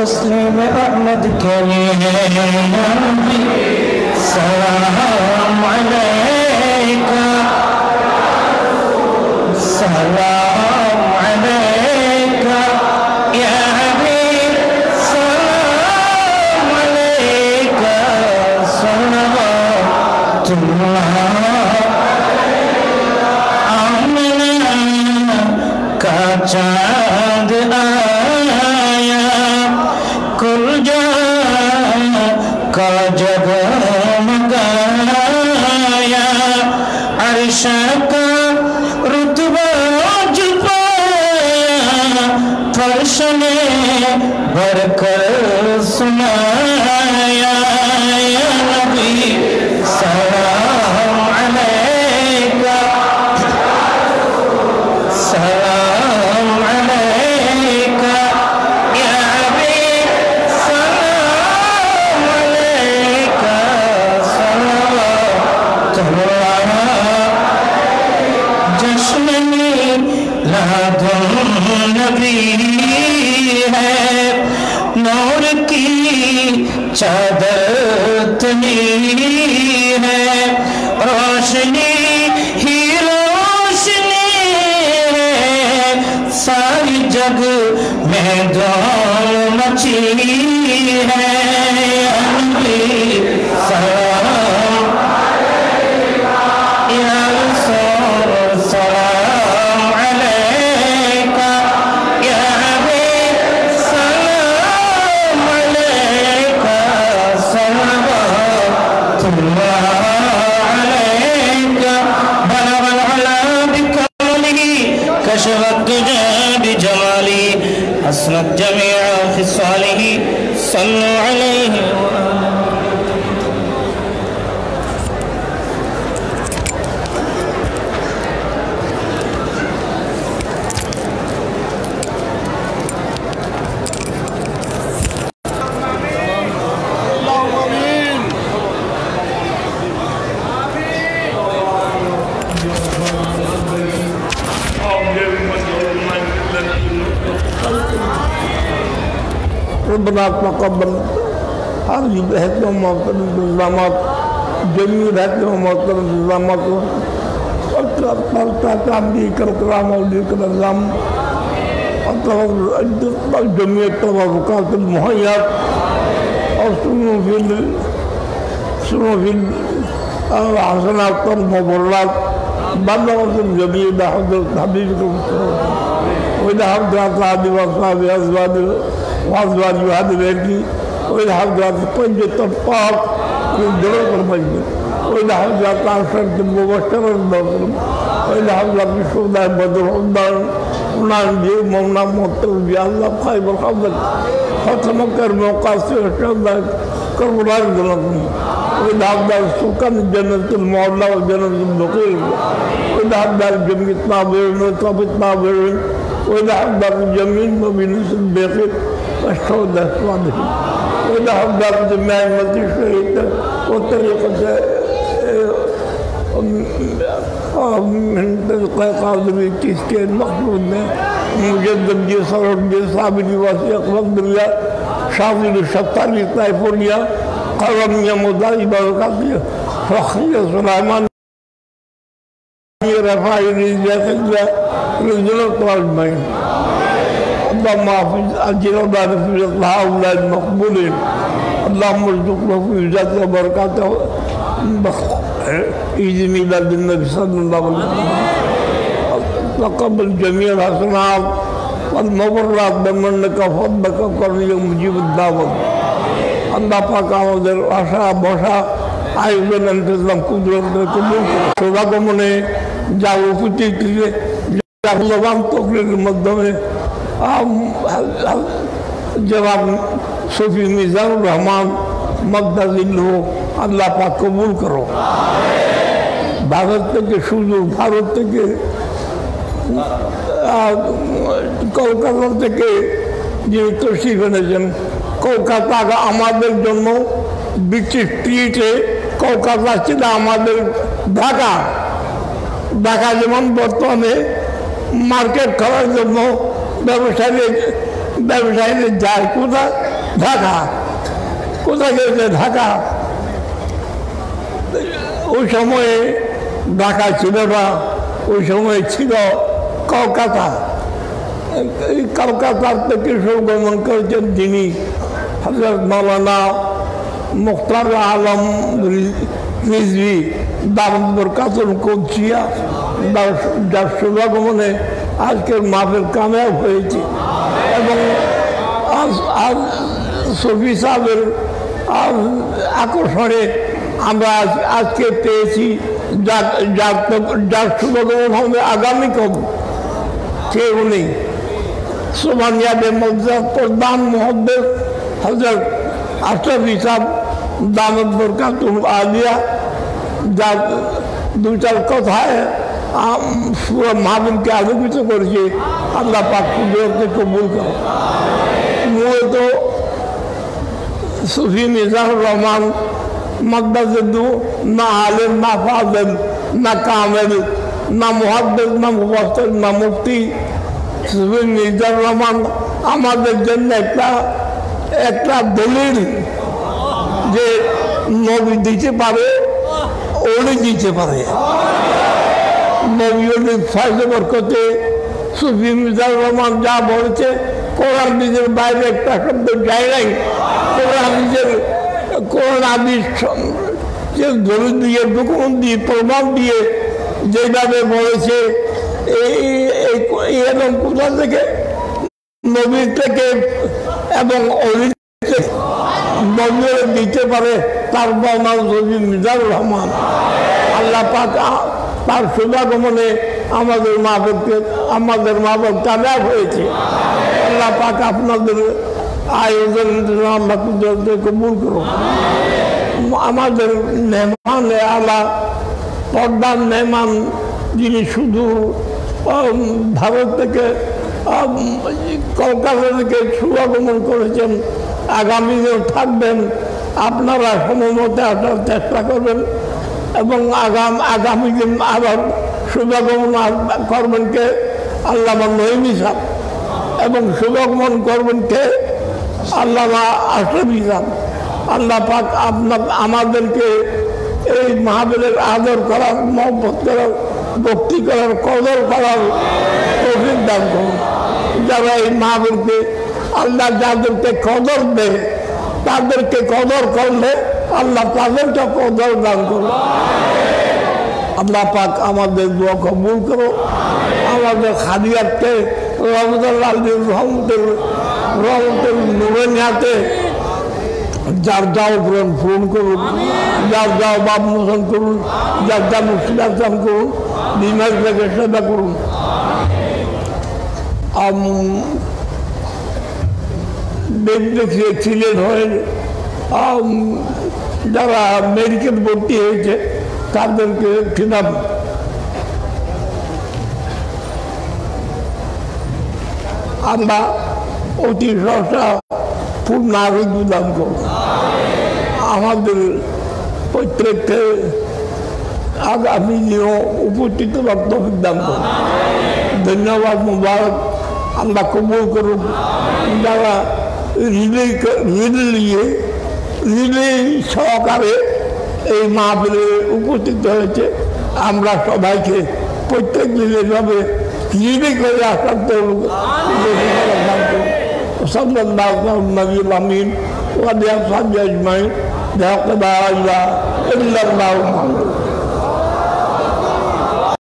तस्लीम अहमद के लिए सलाम अलैका सलाम अलैका या हबीब सलाम अलैका सल्लल्लाहु आमिना का चाँद आया कुलजा का जगमगाया अर्श का रुतबा जुबाया फर्श ने भरकर सुनाया या नबी सलाम अलैका सलाम अलैका या हबीब सलाम अलैका जश्न मिलादुन नबी है नूर की चादर तनी है रोशनी ही रोशनी है सारी जग में दौड़ मची है सलाम या रसूल सलाम अलैका या हबीब सलाम अलैका सल्लल्लाहु अलैका बलगल अला बिकमलिही कशफत दुजा बिजमालिही हसनत जमीअ खिसालिही सल्लु अलैहि रब्बना तक़ब्बल हर बहत मोहतरम इंतज़ामात जमी रहत मोहतरम इंतज़ामात ताबी करकराम और निज़ाम जमीयत तवक़ात मुहैयात और सुनो फिल हसनात मुबर्रात बल्लग़त जमीयत हज़रत हबीब को वला हज़रत आदि वसाब अज़वाज वाज़वाज वाद बैठी वला हज़रत पंज तफ़ाक जरूर पर मजबूर वला हज़रत आशर के मुबशर नज़र वला हज़रत शुदा बदर उदान उनान जे मौना मोहतर बियाल्ला ख़ैबर ख़बर ख़त्म कर मौका से शुदा करबलार जन्नत वला हज़रत सुकन जन्नतुल मौला व जन्नतुल बक़ीर वला हज़रत जमीत नाबिर तबित नाबिर वला हज़रत जमीन मबिनसल बेक़िर अशोदा स्वादिक वला हज़रत जमात मस्जिद शहीद वो तरीक़े من तरीक़े क़ादरी किसके मक़सूद में मुजद्दिद जी सरद जी साबित वसीक़ वक़्तिया शामिल शताली तैफुरिया क़लमिया मुदाई बरक़ातिया फ़ख़्रिया सुलाइमान ये रफ़ाई रिज़क़िया रिज़क़ वालमैन اللهم احفظ أجرنا في هؤلاء المقبولين اللهم ارزقنا في ذات بركاته عيد ميلاد النبي صلى الله عليه وسلم تقبل جميع الحسنات والمبرات بمنك وفضلك وكرمك مجيب الدعوة الله पाक আমাদের আশা বসা আয়োজন ইন্তজাম কুদরতের কবুল সবাইকে মনে যা উপস্থিত যা ভগবান তকরিরের মাধ্যমে जवाब सूफी मिजानुर रहमान मक़दसिल्लु अल्लाह पाक कबूल करो भारत থেকে শুধু ভারত থেকে কলকাতা থেকে যে তশরিফ এনেছেন কলকাতা আমাদের জন্য ব্রিটিশ ট্রিটে কলকাতা ছিল আমাদের ঢাকা ঢাকা যেমন বর্তমানে মার্কেট করার জন্য ব্যবসায়ী ব্যবসায়ীদের যায় কোথায়? ঢাকা। কোথায় গেছে? ঢাকা। ওই সময়ে ঢাকা ছিল না, ওই সময় ছিল কলকাতা। এই কলকাতার থেকে সুগমন করেছেন যিনি হযরত মাওলানা মুখতার আলম রিজভী দারুল বরকাতুল কুদসিয়া, যার শুভাগমনে আজকের মাহফিল কামিয়াব হয়েছে। এবং আজ শফি সাহেবের আকর্ষণে আমরা আজকে পেয়েছি যার শুভাগমন হবে আগামীকাল। কে উনি? সোমানিয়াবে মসজিদ প্রধান মুহাদ্দিস হযরত আশরাফি সাহেব দামত বরকাতুল আলিয়া, যার দুইটার কথায় পুরো মাহফিলকে আলোকিত করেছে। আল্লাহ পাক কুদরতে কবুল করে। মূলত সুফি মিজানুর রহমান মাদ্দাজেদু না আলেম, না ফাজেল, না কামেল, না মুহাদ্দিস, না মুফাসসির, না মুফতি। সুফি মিজানুর রহমান আমাদের জন্য একটা দলিল যে নবী দিতে পারে, ওলি দিতে পারে। নবী ওলি ফয়জে বরকতে সুফি মিজানুর রহমান যা বলেছে, কোরআন নিজের বাইরে একটা শব্দ যায় নাই। কোরআন হাদিস দলিল দিয়ে, ডকুমেন্ট দিয়ে, প্রমাণ দিয়ে যেভাবে বলেছে, এবং কোথা থেকে? নবীর থেকে এবং অলির থেকে নবীর দিতে পারে তার নাম সুফি মিজানুর রহমান। আল্লাহ পাক তার শুভাগমনে আমাদের মাহফিল কামিয়াব হয়েছে। আল্লাহ পাক আপনাদের আয়োজন আল্লাহ কবুল করুন। আমাদের মেহমান আল্লাহ পর্দার মেহমান, যিনি শুধু ভারত থেকে কলকাতা থেকে শুভাগমন করেছেন, আগামী দিন থাকবেন। আপনারা সময় মতো আসার চেষ্টা করবেন এবং আগামী দিন আবার শুভাগমন করবেন কে? আল্লামা নঈমী সাহেব। এবং শুভাগমন করবেন কে? আল্লামা আশরাফি সাহেব। আল্লাহ পাক আমাদেরকে এই মাহফিলের আদর করার, মহব্বত করার, ভক্তি করার, কদর করার তৌফিক দান করুন। যারা এই মাহফিলকে আল্লাহ যাদেরকে কদর দেয়, তাদেরকে কদর করলে আল্লাহ তাদেরকে কদর দান করুন। আল্লাহ পাক আমাদের দোয়া কবুল করো। আমাদের খাদিয়াতকে রহমতের নূরের হাতে যার যাও পূরণ করুন, যার যাও বাপ মোচন করুন, যার যা মুসিলাম করুন, বিমার থেকে সেবা করুন। সিলেট হয়ে যারা মেডিকেল ভর্তি হয়েছে তাদেরকে খিতাব আমরা অতি সহসা পূর্ণ আরোগ্য দান করব। আমাদের প্রত্যেককে আগামী দিনও উপস্থিত বক্তব্য দান করব। ধন্যবাদ, মুবারক। আল্লাহ কবুল করুন। যারা রিলে সহকারে এই মাহফিলে উপস্থিত হয়েছে, আমরা সবাইকে প্রত্যেক দিনের ভাবে রিলে করে আসার আমিন ওয়া